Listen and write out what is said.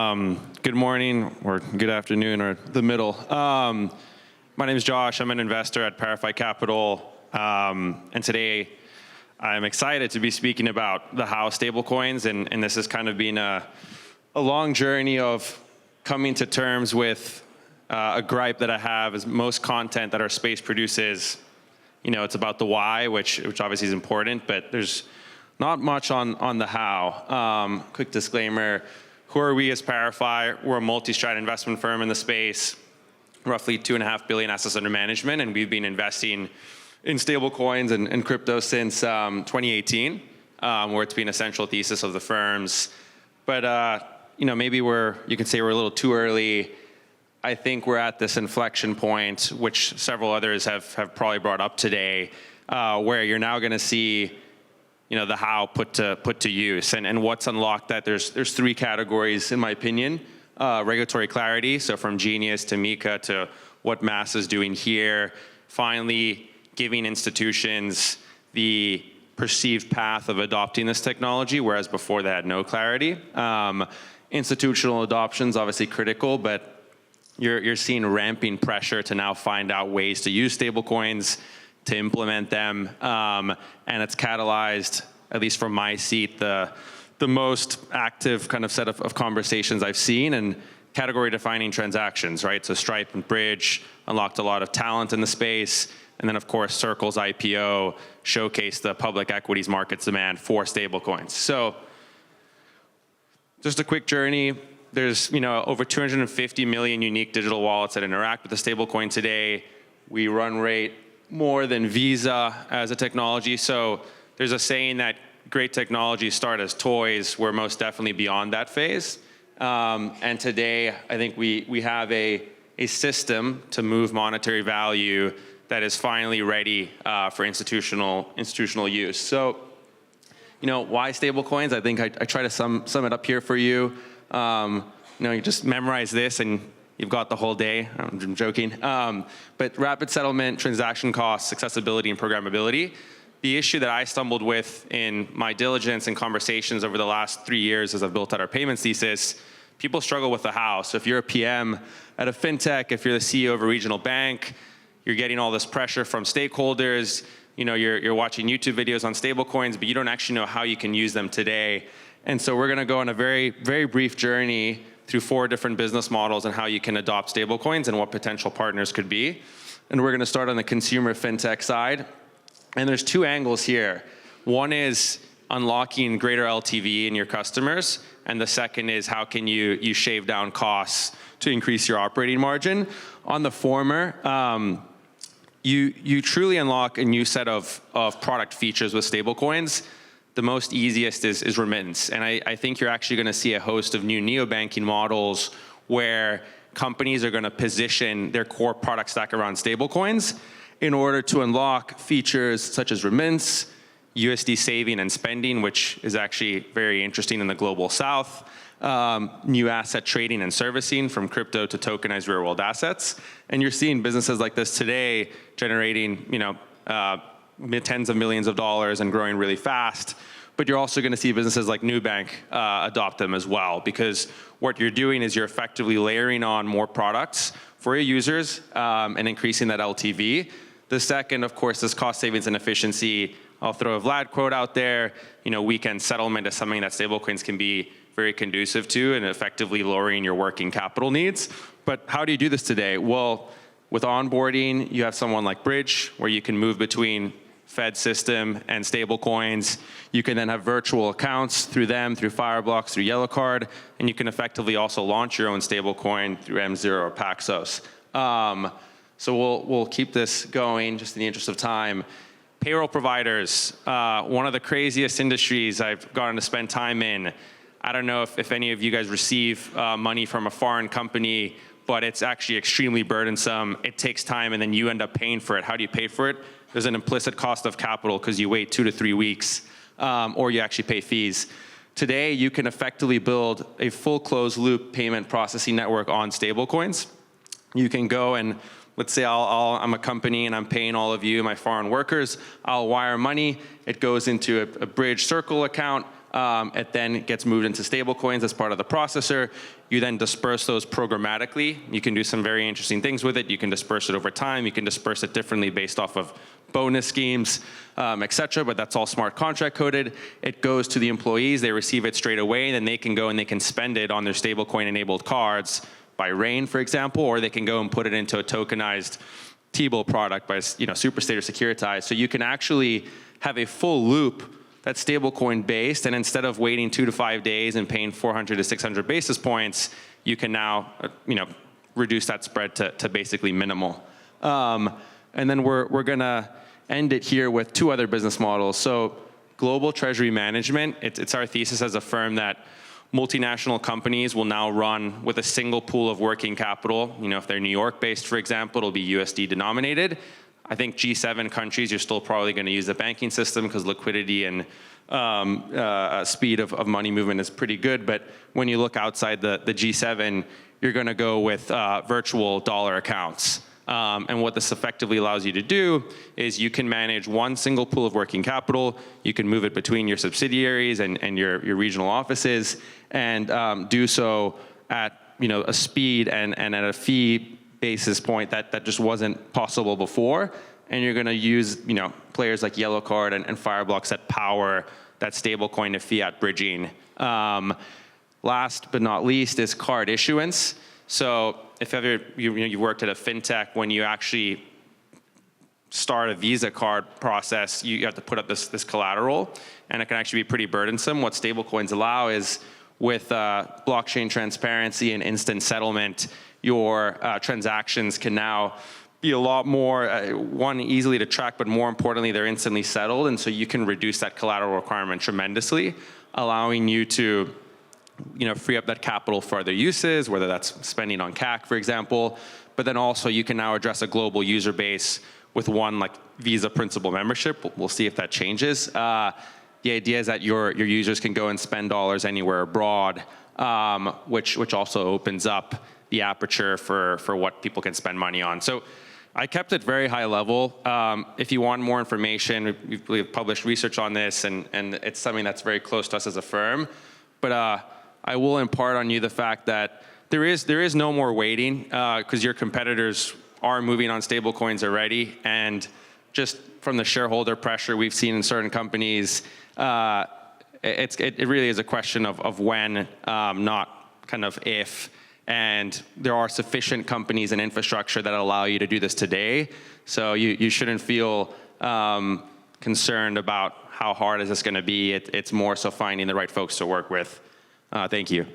Good morning, or good afternoon, or the middle. My name is Josh. I'm an investor at ParaFi Capital. And today, I'm excited to be speaking about the how stablecoins. And this has kind of been a long journey of coming to terms with a gripe that I have is most content that our space produces, it's about the why, which obviously is important, but there's not much on the how. Quick disclaimer, who are we as ParaFi? We're a multi-strat investment firm in the space, roughly $2.5 billion assets under management, and we've been investing in stablecoins and crypto since 2018, where it's been a central thesis of the firms. But maybe you could say we're a little too early. I think we're at this inflection point, which several others have probably brought up today, where you're now going to see the how put to use, and what's unlocked that. There's three categories, in my opinion. Regulatory clarity, so from Genius to Mika to what Mass is doing here. Finally, giving institutions the perceived path of adopting this technology, whereas before they had no clarity. Institutional adoption is obviously critical, but you're seeing ramping pressure to now find out ways to use stablecoins, to implement them, and it's catalyzed, at least from my seat, the most active kind of set of conversations I've seen, and category-defining transactions, right? So Stripe and Bridge unlocked a lot of talent in the space, and then of course Circle's IPO showcased the public equities market's demand for stablecoins. So just a quick journey. There's over 250 million unique digital wallets that interact with the stablecoin today. We run rate more than Visa as a technology. So there's a saying that great technologies start as toys. We're most definitely beyond that phase. And today, I think we have a system to move monetary value that is finally ready for institutional use. So, why stablecoins? I think I try to sum it up here for you. You just memorize this and you've got the whole day. I'm joking. But rapid settlement, transaction costs, accessibility, and programmability. The issue that I stumbled with in my diligence and conversations over the last 3 years as I've built out our payments thesis, people struggle with the how. So if you're a PM at a Fintech, if you're the CEO of a regional bank, you're getting all this pressure from stakeholders, you're watching YouTube videos on stablecoins, but you don't actually know how you can use them today. And so we're going to go on a very, very brief journey through 4 different business models and how you can adopt stablecoins and what potential partners could be. And we're going to start on the consumer fintech side. And there's 2 angles here. One is unlocking greater LTV in your customers, and the second is how can you shave down costs to increase your operating margin. On the former, you truly unlock a new set of product features with stablecoins. The most easiest is remittance. And I think you're actually going to see a host of new neobanking models where companies are going to position their core product stack around stablecoins in order to unlock features such as remittance, USD saving and spending, which is actually very interesting in the global south, new asset trading and servicing from crypto to tokenized real world assets. And you're seeing businesses like this today generating, tens of millions of dollars and growing really fast. But you're also going to see businesses like Nubank adopt them as well, because what you're doing is you're effectively layering on more products for your users and increasing that LTV. The second, of course, is cost savings and efficiency. I'll throw a Vlad quote out there. Weekend settlement is something that stablecoins can be very conducive to and effectively lowering your working capital needs. But how do you do this today? Well, with onboarding, you have someone like Bridge, where you can move between Fed system and stablecoins. You can then have virtual accounts through them, through Fireblocks, through Yellow Card, and you can effectively also launch your own stablecoin through M0 or Paxos. So we'll keep this going just in the interest of time. Payroll providers, one of the craziest industries I've gotten to spend time in. I don't know if any of you guys receive money from a foreign company, but it's actually extremely burdensome. It takes time, and then you end up paying for it. How do you pay for it? There's an implicit cost of capital because you wait 2 to 3 weeks, or you actually pay fees. Today, you can effectively build a full closed-loop payment processing network on stablecoins. You can go and, let's say I'm a company and I'm paying all of you, my foreign workers. I'll wire money. It goes into a Bridge Circle account. It then gets moved into stablecoins as part of the processor. You then disperse those programmatically. You can do some very interesting things with it. You can disperse it over time. You can disperse it differently based off of bonus schemes, et cetera, but that's all smart contract coded. It goes to the employees. They receive it straight away, and then they can go and they can spend it on their stablecoin enabled cards by Rain, for example, or they can go and put it into a tokenized T-bill product by Superstate or Securitized. So you can actually have a full loop that's stablecoin based, and instead of waiting 2 to 5 days and paying 400 to 600 basis points, you can now reduce that spread to basically minimal. And then we're gonna end it here with 2 other business models. So global treasury management, it's our thesis as a firm that multinational companies will now run with a single pool of working capital. If they're New York based, for example, it'll be USD denominated. I think G7 countries, you're still probably going to use the banking system because liquidity and speed of money movement is pretty good. But when you look outside the G7, you're going to go with virtual dollar accounts. And what this effectively allows you to do is you can manage one single pool of working capital. You can move it between your subsidiaries and your regional offices, and do so at a speed and at a fee basis point that just wasn't possible before. And you're going to use players like Yellow Card and Fireblocks that power that stablecoin to fiat bridging. Last but not least is card issuance. So if ever you worked at a fintech, when you actually start a Visa card process, you have to put up this collateral, and it can actually be pretty burdensome. What stablecoins allow is, with blockchain transparency and instant settlement, your transactions can now be a lot more, one, easily to track, but more importantly, they're instantly settled, and so you can reduce that collateral requirement tremendously, allowing you to free up that capital for other uses, whether that's spending on CAC, for example. But then also you can now address a global user base with one Visa principal membership. We'll see if that changes. The idea is that your users can go and spend dollars anywhere abroad, which also opens up the aperture for what people can spend money on. So I kept it very high level. If you want more information, we've published research on this, and it's something that's very close to us as a firm. But I will impart on you the fact that there is no more waiting, because your competitors are moving on stablecoins already, and just from the shareholder pressure we've seen in certain companies, it really is a question of when, not kind of if. And there are sufficient companies and infrastructure that allow you to do this today. So you shouldn't feel concerned about how hard is this going to be. It's more so finding the right folks to work with. Thank you.